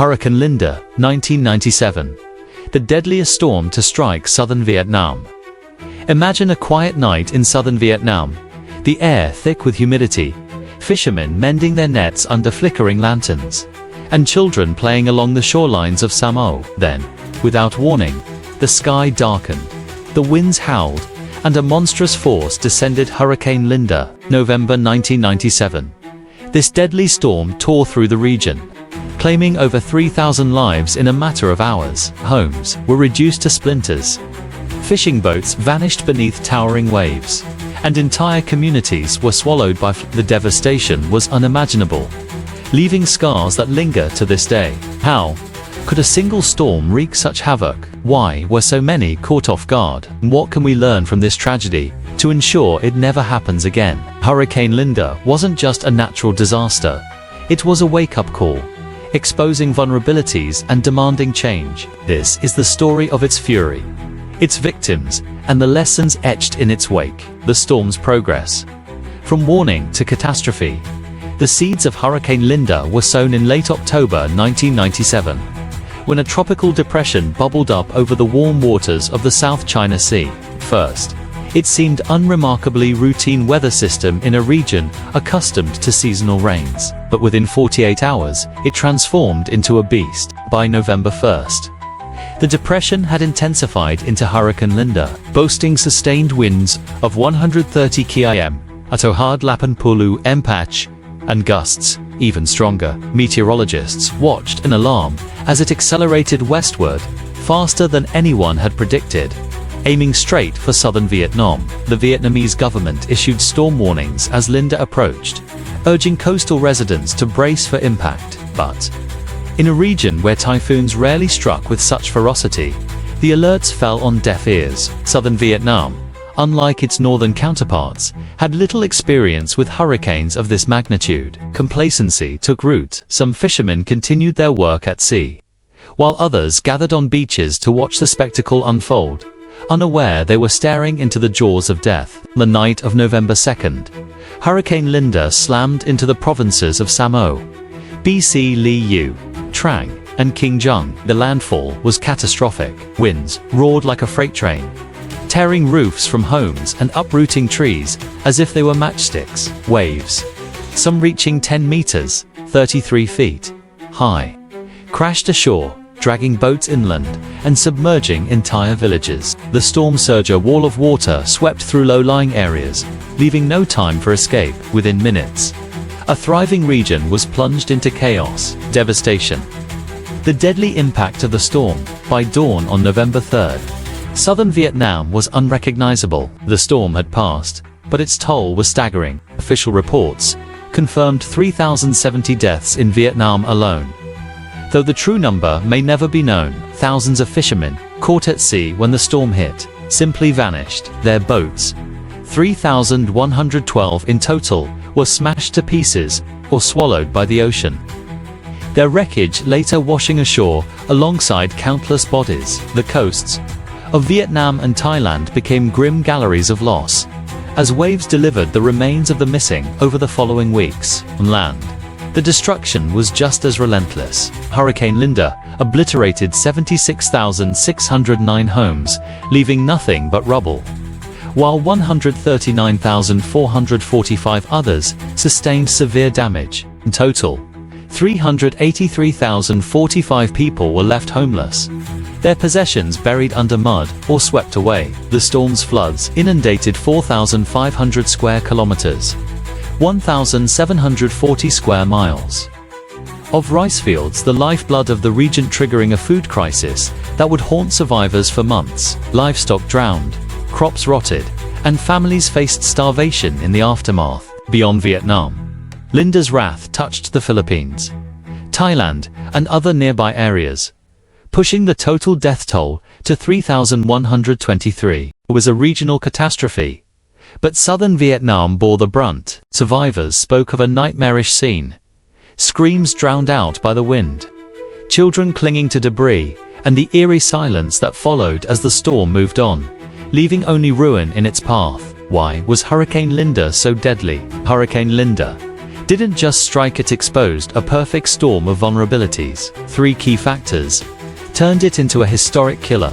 Hurricane Linda, 1997. The deadliest storm to strike southern Vietnam. Imagine a quiet night in southern Vietnam. The air thick with humidity, fishermen mending their nets under flickering lanterns, and children playing along the shorelines of Samo. Then, without warning, the sky darkened, the winds howled, and a monstrous force descended. Hurricane Linda, November 1997. This deadly storm tore through the region, claiming over 3,000 lives in a matter of hours. Homes were reduced to splinters. Fishing boats vanished beneath towering waves, and entire communities were swallowed by the devastation was unimaginable, leaving scars that linger to this day. How could a single storm wreak such havoc? Why were so many caught off guard? What can we learn from this tragedy to ensure it never happens again? Hurricane Linda wasn't just a natural disaster. It was a wake-up call, exposing vulnerabilities and demanding change. This is the story of its fury, its victims, and the lessons etched in its wake. The storm's progress. From warning to catastrophe, the seeds of Hurricane Linda were sown in late October 1997, when a tropical depression bubbled up over the warm waters of the South China Sea. First, it seemed unremarkably routine weather system in a region accustomed to seasonal rains. But within 48 hours, it transformed into a beast. By November 1st, the depression had intensified into Hurricane Linda, boasting sustained winds of 130 km at Ohad Lapan Pulu Empach, and gusts even stronger. Meteorologists watched in alarm as it accelerated westward, faster than anyone had predicted, aiming straight for southern Vietnam. The Vietnamese government issued storm warnings as Linda approached, urging coastal residents to brace for impact. But in a region where typhoons rarely struck with such ferocity, the alerts fell on deaf ears. Southern Vietnam, unlike its northern counterparts, had little experience with hurricanes of this magnitude. Complacency took root. Some fishermen continued their work at sea, while others gathered on beaches to watch the spectacle unfold, unaware they were staring into the jaws of death. The night of November 2nd, Hurricane Linda slammed into the provinces of Samo, BC Liu, Trang, and King Jung. The landfall was catastrophic. Winds roared like a freight train, tearing roofs from homes and uprooting trees as if they were matchsticks. Waves, some reaching 10 meters, 33 feet high, crashed ashore, dragging boats inland and submerging entire villages. The storm surge, a wall of water, swept through low-lying areas, leaving no time for escape. Within minutes, a thriving region was plunged into chaos. Devastation. The deadly impact of the storm. By dawn on November 3rd, southern Vietnam was unrecognizable. The storm had passed, but its toll was staggering. Official reports confirmed 3,070 deaths in Vietnam alone. Though the true number may never be known, thousands of fishermen, caught at sea when the storm hit, simply vanished. Their boats, 3,112 in total, were smashed to pieces or swallowed by the ocean, their wreckage later washing ashore alongside countless bodies. The coasts of Vietnam and Thailand became grim galleries of loss, as waves delivered the remains of the missing. Over the following weeks, on land, the destruction was just as relentless. Hurricane Linda obliterated 76,609 homes, leaving nothing but rubble, while 139,445 others sustained severe damage. In total, 383,045 people were left homeless, their possessions buried under mud or swept away. The storm's floods inundated 4,500 square kilometers, 1,740 square miles of rice fields, the lifeblood of the region, triggering a food crisis that would haunt survivors for months. Livestock drowned, crops rotted, and families faced starvation in the aftermath. Beyond Vietnam, Linda's wrath touched the Philippines, Thailand, and other nearby areas, pushing the total death toll to 3,123. It was a regional catastrophe, but southern Vietnam bore the brunt. Survivors spoke of a nightmarish scene, screams drowned out by the wind, children clinging to debris, and the eerie silence that followed as the storm moved on, leaving only ruin in its path. Why was Hurricane Linda so deadly? Hurricane Linda, didn't just strike, it exposed a perfect storm of vulnerabilities. 3 key factors turned it into a historic killer.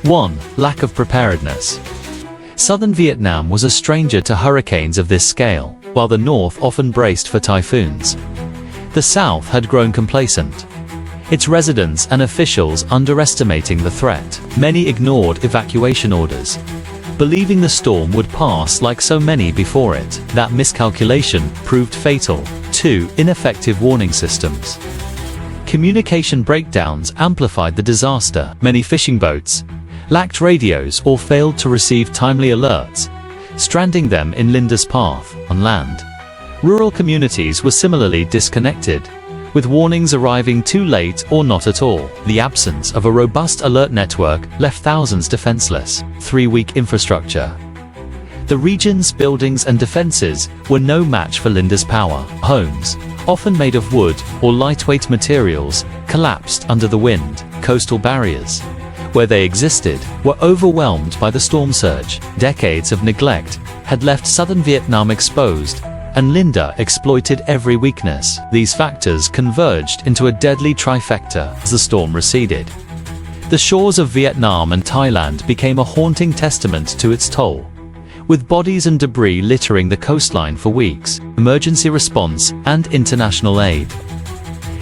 1. Lack of preparedness. Southern Vietnam was a stranger to hurricanes of this scale, while the north often braced for typhoons. The south had grown complacent, its residents and officials underestimating the threat. Many ignored evacuation orders, believing the storm would pass like so many before it. That miscalculation proved fatal. 2. Ineffective warning systems. Communication breakdowns amplified the disaster. Many fishing boats lacked radios or failed to receive timely alerts, stranding them in Linda's path. On land, rural communities were similarly disconnected, with warnings arriving too late or not at all. The absence of a robust alert network left thousands defenseless. 3. Weak infrastructure. The region's buildings and defenses were no match for Linda's power. Homes, often made of wood or lightweight materials, collapsed under the wind. Coastal barriers, where they existed, were overwhelmed by the storm surge. Decades of neglect had left southern Vietnam exposed, and Linda exploited every weakness. These factors converged into a deadly trifecta as the storm receded. The shores of Vietnam and Thailand became a haunting testament to its toll, with bodies and debris littering the coastline for weeks. Emergency response and international aid.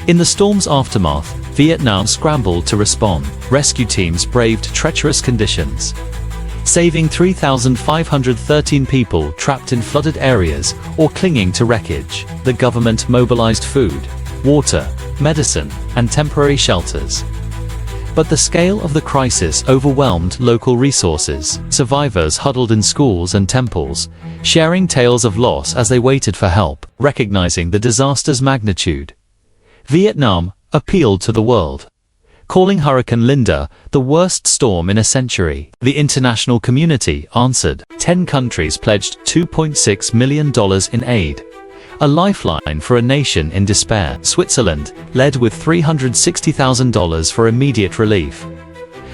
In the storm's aftermath, Vietnam scrambled to respond. Rescue teams braved treacherous conditions, saving 3,513 people trapped in flooded areas or clinging to wreckage. The government mobilized food, water, medicine, and temporary shelters. But the scale of the crisis overwhelmed local resources. Survivors huddled in schools and temples, sharing tales of loss as they waited for help. Recognizing the disaster's magnitude, Vietnam appealed to the world, calling Hurricane Linda the worst storm in a century. The international community answered. 10 countries pledged $2.6 million in aid, a lifeline for a nation in despair. Switzerland led with $360,000 for immediate relief,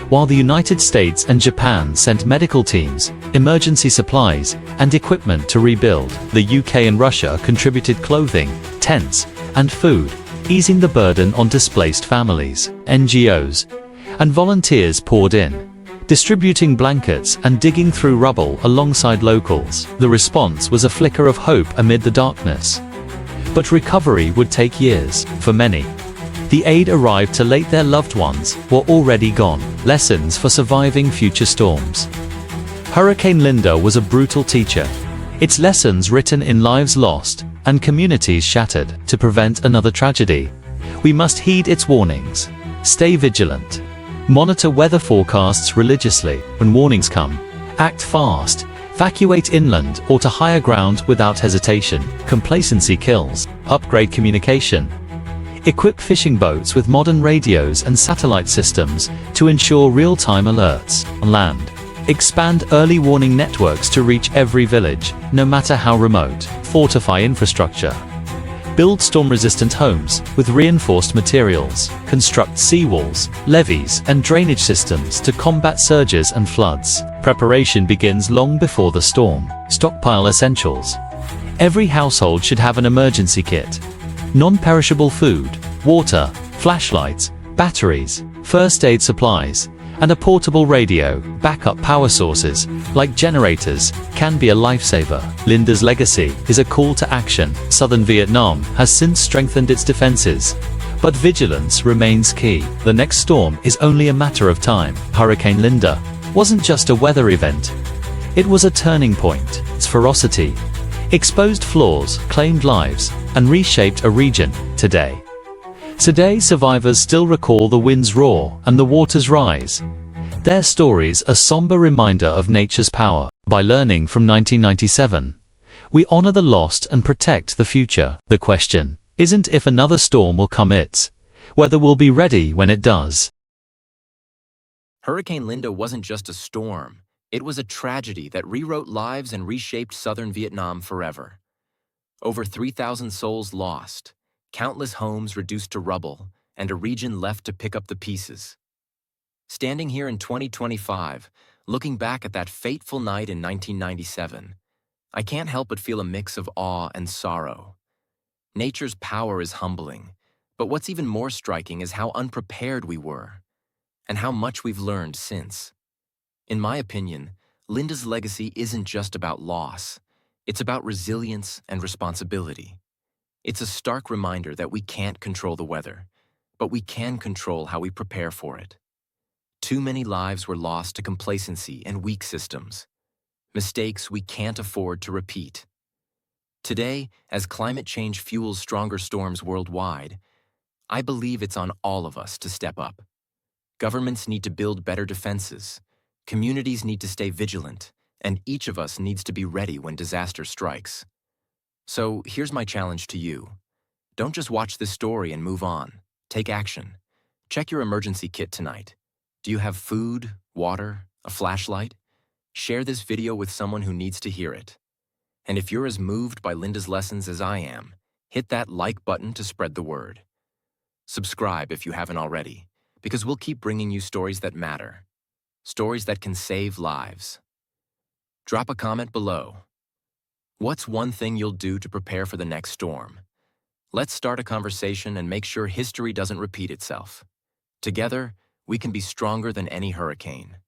while the United States and Japan sent medical teams, emergency supplies, and equipment to rebuild. The UK and Russia contributed clothing, tents, and food, easing the burden on displaced families. NGOs and volunteers poured in, distributing blankets and digging through rubble alongside locals. The response was a flicker of hope amid the darkness. But recovery would take years. For many, the aid arrived too late. Their loved ones were already gone. Lessons for surviving future storms. Hurricane Linda was a brutal teacher, its lessons written in lives lost and communities shattered. To prevent another tragedy, we must heed its warnings. Stay vigilant. Monitor weather forecasts religiously. When warnings come, act fast. Evacuate inland or to higher ground without hesitation. Complacency kills. Upgrade communication. Equip fishing boats with modern radios and satellite systems to ensure real-time alerts. On land, expand early warning networks to reach every village, no matter how remote. Fortify infrastructure. Build storm-resistant homes with reinforced materials. Construct seawalls, levees, and drainage systems to combat surges and floods. Preparation begins long before the storm. Stockpile essentials. Every household should have an emergency kit. Non-perishable food, water, flashlights, batteries, first aid supplies, and a portable radio. Backup power sources, like generators, can be a lifesaver. Linda's legacy is a call to action. Southern Vietnam has since strengthened its defenses, but vigilance remains key. The next storm is only a matter of time. Hurricane Linda wasn't just a weather event. It was a turning point. Its ferocity exposed flaws, claimed lives, and reshaped a region. Today, survivors still recall the wind's roar and the water's rise. Their stories a somber reminder of nature's power. By learning from 1997, we honor the lost and protect the future. The question isn't if another storm will come, it's whether we'll be ready when it does. Hurricane Linda wasn't just a storm. It was a tragedy that rewrote lives and reshaped southern Vietnam forever. Over 3,000 souls lost, countless homes reduced to rubble, and a region left to pick up the pieces. Standing here in 2025, looking back at that fateful night in 1997, I can't help but feel a mix of awe and sorrow. Nature's power is humbling, but what's even more striking is how unprepared we were, and how much we've learned since. In my opinion, Linda's legacy isn't just about loss. It's about resilience and responsibility. It's a stark reminder that we can't control the weather, but we can control how we prepare for it. Too many lives were lost to complacency and weak systems, mistakes we can't afford to repeat. Today, as climate change fuels stronger storms worldwide, I believe it's on all of us to step up. Governments need to build better defenses, communities need to stay vigilant, and each of us needs to be ready when disaster strikes. So here's my challenge to you. Don't just watch this story and move on. Take action. Check your emergency kit tonight. Do you have food, water, a flashlight? Share this video with someone who needs to hear it. And if you're as moved by Linda's lessons as I am, hit that like button to spread the word. Subscribe if you haven't already, because we'll keep bringing you stories that matter, stories that can save lives. Drop a comment below. What's one thing you'll do to prepare for the next storm? Let's start a conversation and make sure history doesn't repeat itself. Together, we can be stronger than any hurricane.